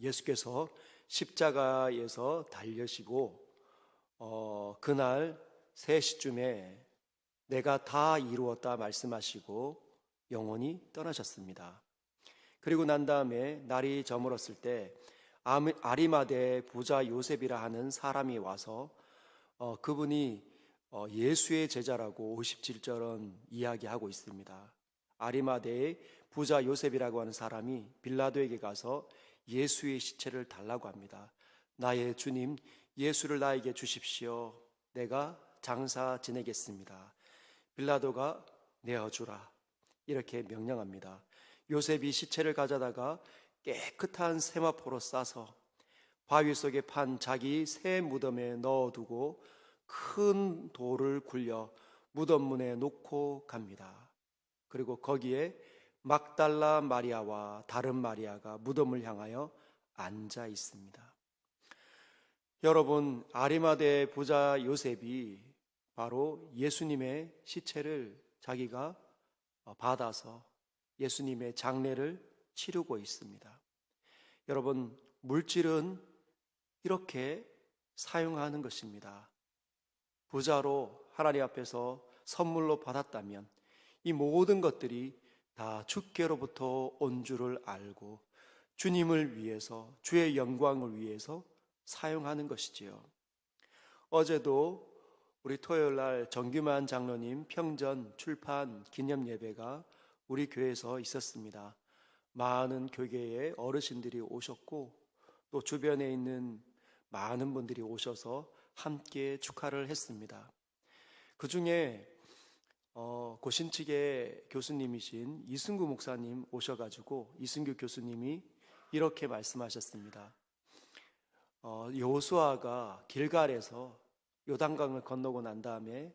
예수께서 십자가에서 달려시고 그날 3시쯤에 내가 다 이루었다 말씀하시고 영원히 떠나셨습니다. 그리고 난 다음에 날이 저물었을 때 아리마대 부자 요셉이라 하는 사람이 와서 그분이 예수의 제자라고 57절은 이야기하고 있습니다. 아리마대의 부자 요셉이라고 하는 사람이 빌라도에게 가서 예수의 시체를 달라고 합니다. 나의 주님, 예수를 나에게 주십시오. 내가 장사 지내겠습니다. 빌라도가 내어주라, 이렇게 명령합니다. 요셉이 시체를 가져다가 깨끗한 세마포로 싸서 바위 속에 판 자기 새 무덤에 넣어두고 큰 돌을 굴려 무덤 문에 놓고 갑니다. 그리고 거기에 막달라 마리아와 다른 마리아가 무덤을 향하여 앉아 있습니다. 여러분, 아리마대 부자 요셉이 바로 예수님의 시체를 자기가 받아서 예수님의 장례를 치르고 있습니다. 여러분, 물질은 이렇게 사용하는 것입니다. 부자로 하나님 앞에서 선물로 받았다면 이 모든 것들이 다 주께로부터 온 줄을 알고 주님을 위해서, 주의 영광을 위해서 사용하는 것이지요. 어제도 우리 토요일 날 정규만 장로님 평전 출판 기념 예배가 우리 교회에서 있었습니다. 많은 교계의 어르신들이 오셨고 또 주변에 있는 많은 분들이 오셔서 함께 축하를 했습니다. 그 중에 고신측의 교수님이신 이승구 목사님 오셔가지고 이승규 교수님이 이렇게 말씀하셨습니다. 여호수아가 길갈에서 요단강을 건너고 난 다음에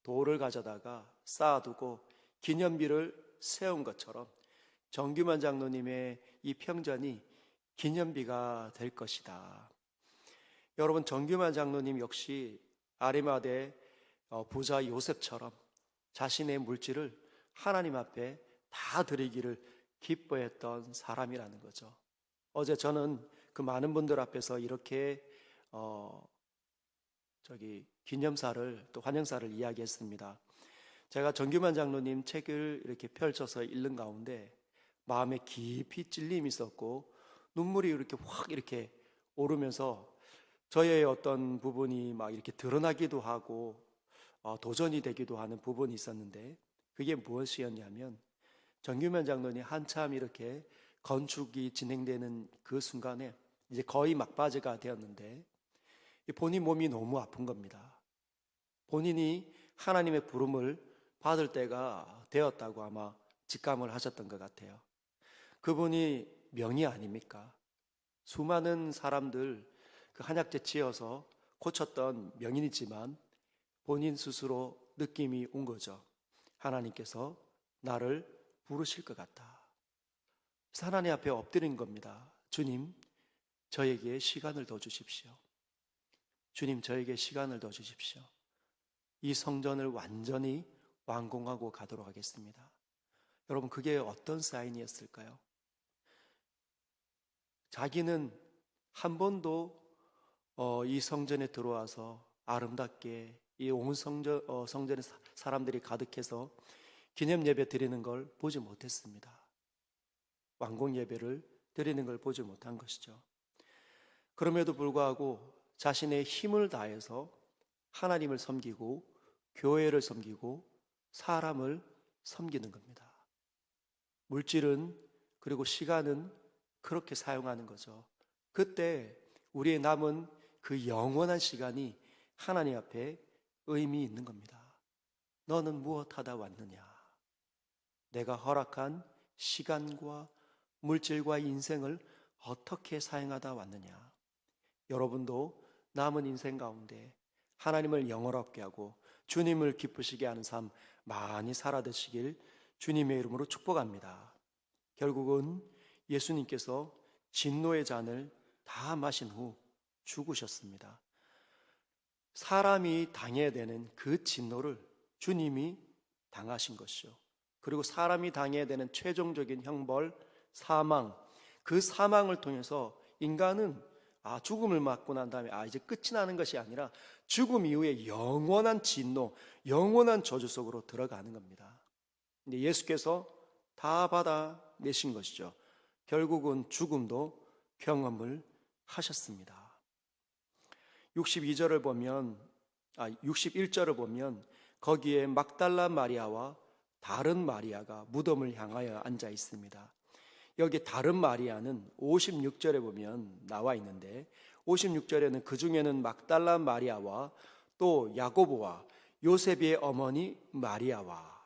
돌을 가져다가 쌓아두고 기념비를 세운 것처럼 정규만 장로님의 이 평전이 기념비가 될 것이다. 여러분, 정규만 장로님 역시 아리마대 부자 요셉처럼 자신의 물질을 하나님 앞에 다 드리기를 기뻐했던 사람이라는 거죠. 어제 저는 그 많은 분들 앞에서 이렇게 기념사를 또 환영사를 이야기했습니다. 제가 정규만 장로님 책을 이렇게 펼쳐서 읽는 가운데 마음에 깊이 찔림이 있었고 눈물이 이렇게 확 이렇게 오르면서 저의 어떤 부분이 막 이렇게 드러나기도 하고 도전이 되기도 하는 부분이 있었는데 그게 무엇이었냐면 정규만 장로님 한참 이렇게 건축이 진행되는 그 순간에 이제 거의 막바지가 되었는데 본인 몸이 너무 아픈 겁니다. 본인이 하나님의 부름을 받을 때가 되었다고 아마 직감을 하셨던 것 같아요. 그분이 명의 아닙니까? 수많은 사람들 그 한약재 지어서 고쳤던 명인이지만 본인 스스로 느낌이 온 거죠. 하나님께서 나를 부르실 것 같다. 그래서 하나님 앞에 엎드린 겁니다. 주님, 저에게 시간을 더 주십시오. 주님, 저에게 시간을 더 주십시오. 이 성전을 완전히 완공하고 가도록 하겠습니다. 여러분, 그게 어떤 사인이었을까요? 자기는 한 번도 이 성전에 들어와서 아름답게 이 온 성전에 사람들이 가득해서 기념 예배 드리는 걸 보지 못했습니다. 완공 예배를 드리는 걸 보지 못한 것이죠. 그럼에도 불구하고 자신의 힘을 다해서 하나님을 섬기고 교회를 섬기고 사람을 섬기는 겁니다. 물질은 그리고 시간은 그렇게 사용하는 거죠. 그때 우리의 남은 그 영원한 시간이 하나님 앞에 의미 있는 겁니다. 너는 무엇하다 왔느냐? 내가 허락한 시간과 물질과 인생을 어떻게 사용하다 왔느냐? 여러분도 남은 인생 가운데 하나님을 영원롭게 하고 주님을 기쁘시게 하는 삶 많이 살아드시길 주님의 이름으로 축복합니다. 결국은 예수님께서 진노의 잔을 다 마신 후 죽으셨습니다. 사람이 당해야 되는 그 진노를 주님이 당하신 것이요. 그리고 사람이 당해야 되는 최종적인 형벌, 사망, 그 사망을 통해서 인간은 죽음을 맞고 난 다음에 이제 끝이 나는 것이 아니라 죽음 이후에 영원한 진노, 영원한 저주 속으로 들어가는 겁니다. 근데 예수께서 다 받아내신 것이죠. 결국은 죽음도 경험을 하셨습니다. 62절을 보면 61절을 보면 거기에 막달라 마리아와 다른 마리아가 무덤을 향하여 앉아 있습니다. 여기 다른 마리아는 56절에 보면 나와 있는데 56절에는 그 중에는 막달라 마리아와 또 야고보와 요셉의 어머니 마리아와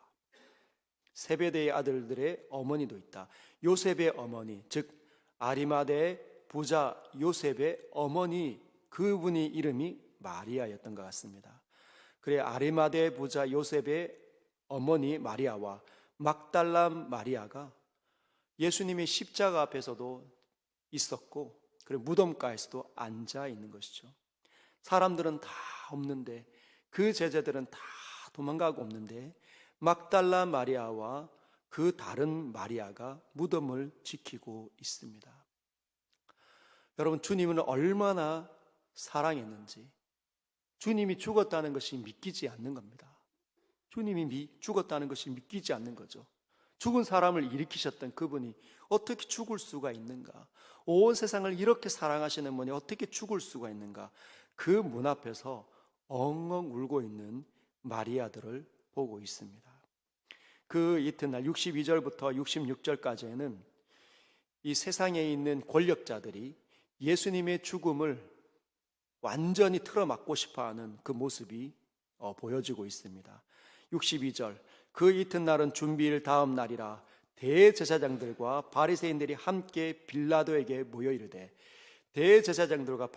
세베대의 아들들의 어머니도 있다. 요셉의 어머니, 즉 아리마대의 부자 요셉의 어머니, 그분이 이름이 마리아였던 것 같습니다. 그래 아리마대 부자 요셉의 어머니 마리아와 막달라 마리아가 예수님의 십자가 앞에서도 있었고 그리고 무덤가에서도 앉아 있는 것이죠. 사람들은 다 없는데 그 제자들은 다 도망가고 없는데 막달라 마리아와 그 다른 마리아가 무덤을 지키고 있습니다. 여러분, 주님은 얼마나 사랑했는지 주님이 죽었다는 것이 믿기지 않는 겁니다. 주님이 죽었다는 것이 믿기지 않는 거죠. 죽은 사람을 일으키셨던 그분이 어떻게 죽을 수가 있는가? 온 세상을 이렇게 사랑하시는 분이 어떻게 죽을 수가 있는가? 그 문 앞에서 엉엉 울고 있는 마리아들을 보고 있습니다. 그 이튿날 62절부터 66절까지에는 이 세상에 있는 권력자들이 예수님의 죽음을 완전히 틀어막고 싶어하는 그 모습이 보여지고 있습니다. 62절, 그 이튿날은 준비일 다음 날이라 대제사장들과 바리새인들이 함께 빌라도에게 모여 이르되, 대제사장들과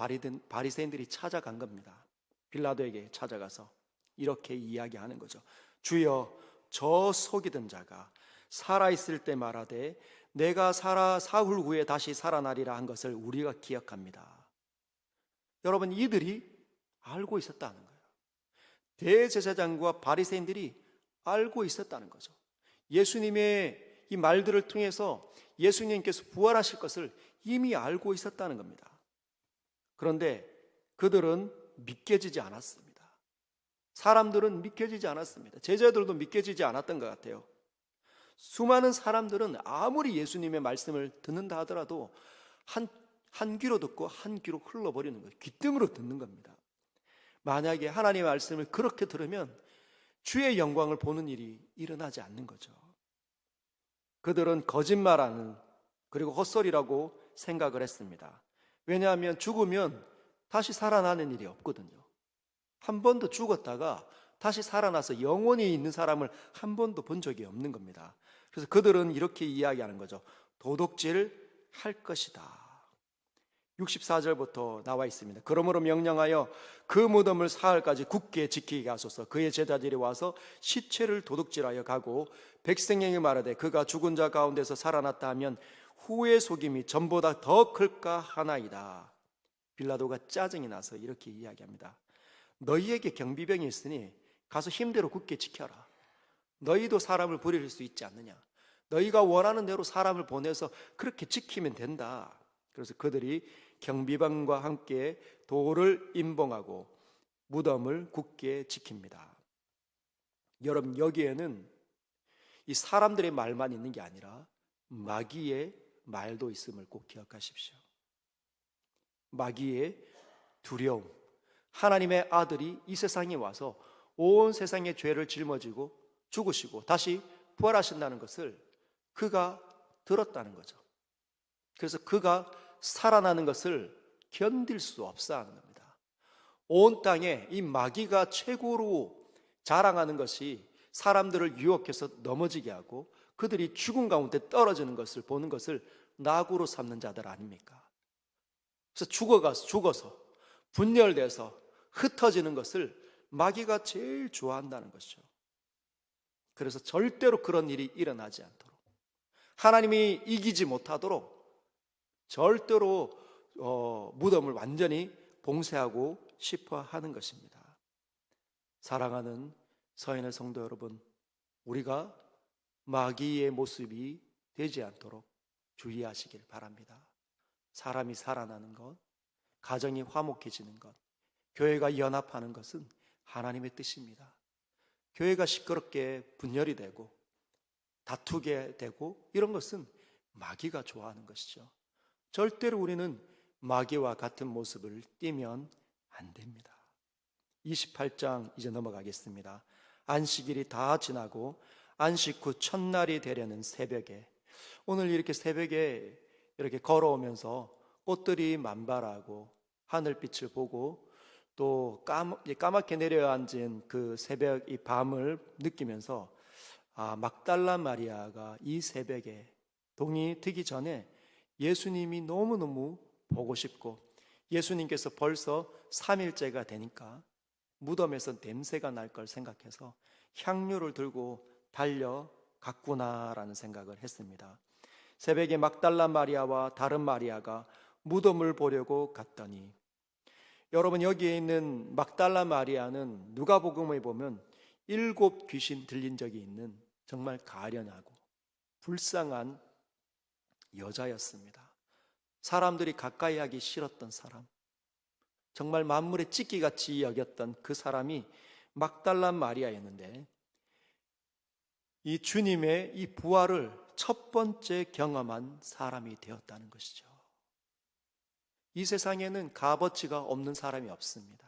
바리새인들이 찾아간 겁니다. 빌라도에게 찾아가서 이렇게 이야기하는 거죠. 주여, 저 속이던 자가 살아있을 때 말하되 내가 사흘 후에 다시 살아나리라 한 것을 우리가 기억합니다. 여러분, 이들이 알고 있었다는 거예요. 대제사장과 바리새인들이 알고 있었다는 거죠. 예수님의 이 말들을 통해서 예수님께서 부활하실 것을 이미 알고 있었다는 겁니다. 그런데 그들은 믿겨지지 않았습니다. 사람들은 믿겨지지 않았습니다. 제자들도 믿겨지지 않았던 것 같아요. 수많은 사람들은 아무리 예수님의 말씀을 듣는다 하더라도 한 귀로 듣고 한 귀로 흘러버리는 거예요. 귀등으로 듣는 겁니다. 만약에 하나님의 말씀을 그렇게 들으면 주의 영광을 보는 일이 일어나지 않는 거죠. 그들은 거짓말하는, 그리고 헛소리라고 생각을 했습니다. 왜냐하면 죽으면 다시 살아나는 일이 없거든요. 한 번도 죽었다가 다시 살아나서 영원히 있는 사람을 한 번도 본 적이 없는 겁니다. 그래서 그들은 이렇게 이야기하는 거죠. 도둑질 할 것이다. 64절부터 나와 있습니다. 그러므로 명령하여 그 무덤을 사흘까지 굳게 지키게 하소서. 그의 제자들이 와서 시체를 도둑질하여 가고 백성에게 말하되 그가 죽은 자 가운데서 살아났다 하면 후의 속임이 전보다 더 클까 하나이다. 빌라도가 짜증이 나서 이렇게 이야기합니다. 너희에게 경비병이 있으니 가서 힘대로 굳게 지켜라. 너희도 사람을 부릴 수 있지 않느냐. 너희가 원하는 대로 사람을 보내서 그렇게 지키면 된다. 그래서 그들이 경비병과 함께 돌을 임봉하고 무덤을 굳게 지킵니다. 여러분, 여기에는 이 사람들의 말만 있는 게 아니라 마귀의 말도 있음을 꼭 기억하십시오. 마귀의 두려움, 하나님의 아들이 이 세상에 와서 온 세상의 죄를 짊어지고 죽으시고 다시 부활하신다는 것을 그가 들었다는 거죠. 그래서 그가 살아나는 것을 견딜 수 없어 하는 겁니다. 온 땅에 이 마귀가 최고로 자랑하는 것이 사람들을 유혹해서 넘어지게 하고 그들이 죽음 가운데 떨어지는 것을 보는 것을 낙으로 삼는 자들 아닙니까? 그래서 죽어서 분열돼서 흩어지는 것을 마귀가 제일 좋아한다는 것이죠. 그래서 절대로 그런 일이 일어나지 않도록, 하나님이 이기지 못하도록 절대로 무덤을 완전히 봉쇄하고 싶어 하는 것입니다. 사랑하는 서인의 성도 여러분, 우리가 마귀의 모습이 되지 않도록 주의하시길 바랍니다. 사람이 살아나는 것, 가정이 화목해지는 것, 교회가 연합하는 것은 하나님의 뜻입니다. 교회가 시끄럽게 분열이 되고 다투게 되고 이런 것은 마귀가 좋아하는 것이죠. 절대로 우리는 마귀와 같은 모습을 띠면 안 됩니다. 28장 이제 넘어가겠습니다. 안식일이 다 지나고 안식 후 첫날이 되려는 새벽에, 오늘 이렇게 새벽에 이렇게 걸어오면서 꽃들이 만발하고 하늘빛을 보고 또 까맣게 내려앉은 그 새벽 이 밤을 느끼면서 막달라 마리아가 이 새벽에 동이 트기 전에 예수님이 너무너무 보고 싶고 예수님께서 벌써 3일째가 되니까 무덤에서 냄새가 날 걸 생각해서 향료를 들고 달려갔구나라는 생각을 했습니다. 새벽에 막달라 마리아와 다른 마리아가 무덤을 보려고 갔더니, 여러분 여기에 있는 막달라 마리아는 누가복음에 보면 7 귀신 들린 적이 있는 정말 가련하고 불쌍한 여자였습니다. 사람들이 가까이 하기 싫었던 사람, 정말 만물의 찢기같이 여겼던 그 사람이 막달라 마리아였는데, 이 주님의 이 부활을 첫 번째 경험한 사람이 되었다는 것이죠. 이 세상에는 값어치가 없는 사람이 없습니다.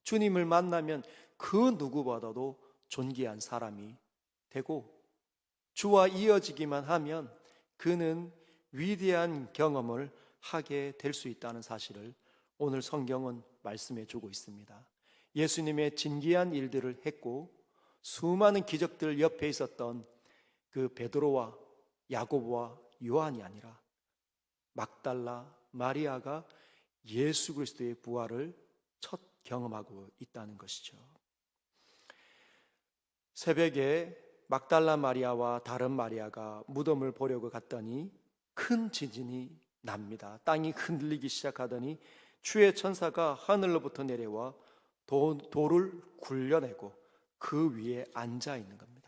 주님을 만나면 그 누구보다도 존귀한 사람이 되고 주와 이어지기만 하면 그는 위대한 경험을 하게 될 수 있다는 사실을 오늘 성경은 말씀해 주고 있습니다. 예수님의 진귀한 일들을 했고 수많은 기적들 옆에 있었던 그 베드로와 야고보와 요한이 아니라 막달라 마리아가 예수 그리스도의 부활을 첫 경험하고 있다는 것이죠. 새벽에 막달라 마리아와 다른 마리아가 무덤을 보려고 갔더니 큰 지진이 납니다. 땅이 흔들리기 시작하더니 주의 천사가 하늘로부터 내려와 돌을 굴려내고 그 위에 앉아 있는 겁니다.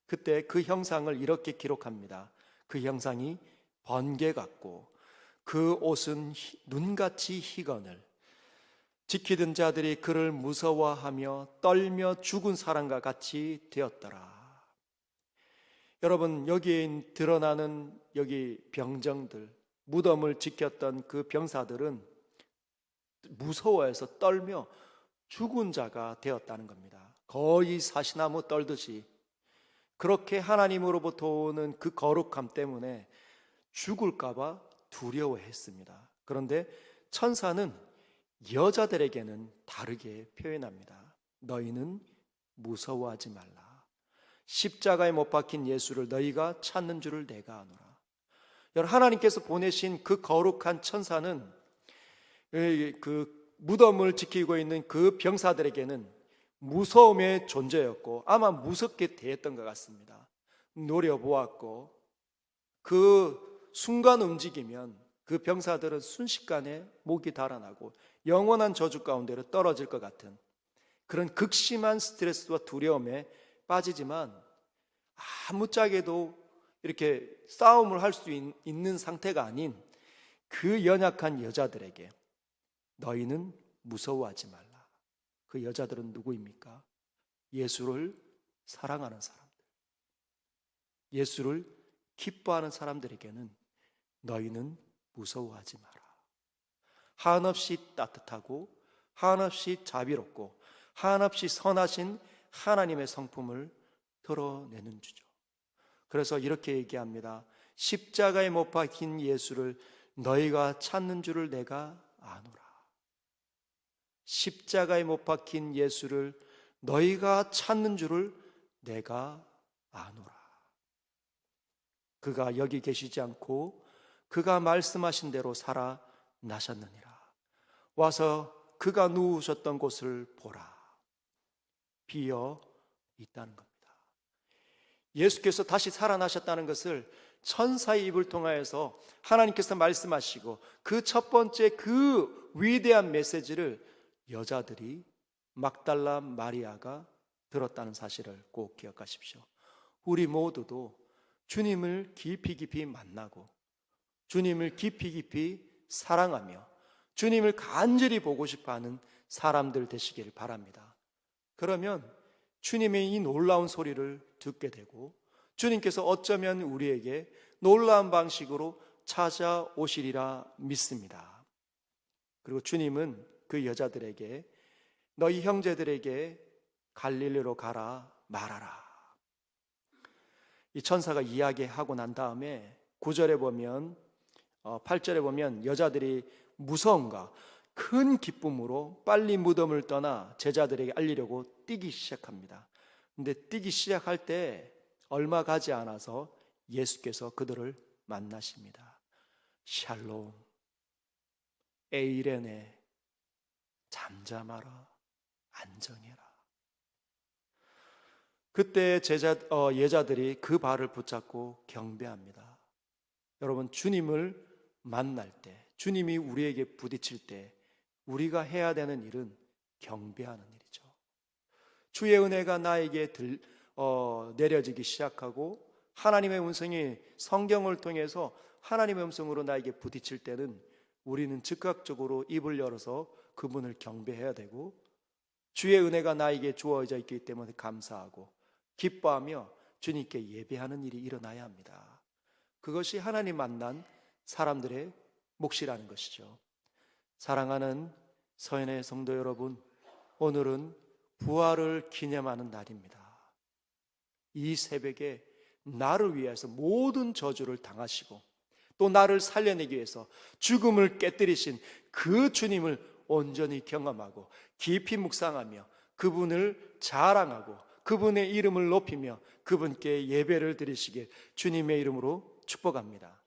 그때 그 형상을 이렇게 기록합니다. 그 형상이 번개 같고 그 옷은 눈같이 희건을, 지키던 자들이 그를 무서워하며 떨며 죽은 사람과 같이 되었더라. 여러분 여기에 드러나는 여기 병정들, 무덤을 지켰던 그 병사들은 무서워해서 떨며 죽은 자가 되었다는 겁니다. 거의 사시나무 떨듯이 그렇게 하나님으로부터 오는 그 거룩함 때문에 죽을까봐 두려워했습니다. 그런데 천사는 여자들에게는 다르게 표현합니다. 너희는 무서워하지 말라. 십자가에 못 박힌 예수를 너희가 찾는 줄을 내가 아노라. 여러분 하나님께서 보내신 그 거룩한 천사는 그 무덤을 지키고 있는 그 병사들에게는 무서움의 존재였고 아마 무섭게 대했던 것 같습니다. 노려보았고 그 순간 움직이면 그 병사들은 순식간에 목이 달아나고 영원한 저주 가운데로 떨어질 것 같은 그런 극심한 스트레스와 두려움에 빠지지만 아무짝에도 이렇게 싸움을 할 수 있는 상태가 아닌 그 연약한 여자들에게 너희는 무서워하지 말라. 그 여자들은 누구입니까? 예수를 사랑하는 사람들, 예수를 기뻐하는 사람들에게는 너희는 무서워하지 마라. 한없이 따뜻하고 한없이 자비롭고 한없이 선하신 하나님의 성품을 드러내는 주죠. 그래서 이렇게 얘기합니다. 십자가에 못 박힌 예수를 너희가 찾는 줄을 내가 아노라. 십자가에 못 박힌 예수를 너희가 찾는 줄을 내가 아노라. 그가 여기 계시지 않고 그가 말씀하신 대로 살아나셨느니라. 와서 그가 누우셨던 곳을 보라. 비어 있다는 겁니다. 예수께서 다시 살아나셨다는 것을 천사의 입을 통하여서 하나님께서 말씀하시고 그 첫 번째 그 위대한 메시지를 여자들이 막달라 마리아가 들었다는 사실을 꼭 기억하십시오. 우리 모두도 주님을 깊이 만나고 주님을 깊이 깊이 사랑하며 주님을 간절히 보고 싶어하는 사람들 되시길 바랍니다. 그러면 주님의 이 놀라운 소리를 듣게 되고 주님께서 어쩌면 우리에게 놀라운 방식으로 찾아오시리라 믿습니다. 그리고 주님은 그 여자들에게 너희 형제들에게 갈릴리로 가라 말하라. 이 천사가 이야기하고 난 다음에 9절에 보면 8절에 보면 여자들이 무서움과 큰 기쁨으로 빨리 무덤을 떠나 제자들에게 알리려고 뛰기 시작합니다. 근데 뛰기 시작할 때 얼마 가지 않아서 예수께서 그들을 만나십니다. 샬롬, 에이레네, 잠잠하라, 안정해라. 그때 여자들이 그 발을 붙잡고 경배합니다. 여러분, 주님을 만날 때, 주님이 우리에게 부딪힐 때 우리가 해야 되는 일은 경배하는 일이죠. 주의 은혜가 나에게 내려지기 시작하고 하나님의 음성이 성경을 통해서 하나님의 음성으로 나에게 부딪힐 때는 우리는 즉각적으로 입을 열어서 그분을 경배해야 되고, 주의 은혜가 나에게 주어져 있기 때문에 감사하고 기뻐하며 주님께 예배하는 일이 일어나야 합니다. 그것이 하나님 만난 사람들의 몫이라는 것이죠. 사랑하는 서연의 성도 여러분, 오늘은 부활을 기념하는 날입니다. 이 새벽에 나를 위해서 모든 저주를 당하시고 또 나를 살려내기 위해서 죽음을 깨뜨리신 그 주님을 온전히 경험하고 깊이 묵상하며 그분을 자랑하고 그분의 이름을 높이며 그분께 예배를 드리시길 주님의 이름으로 축복합니다.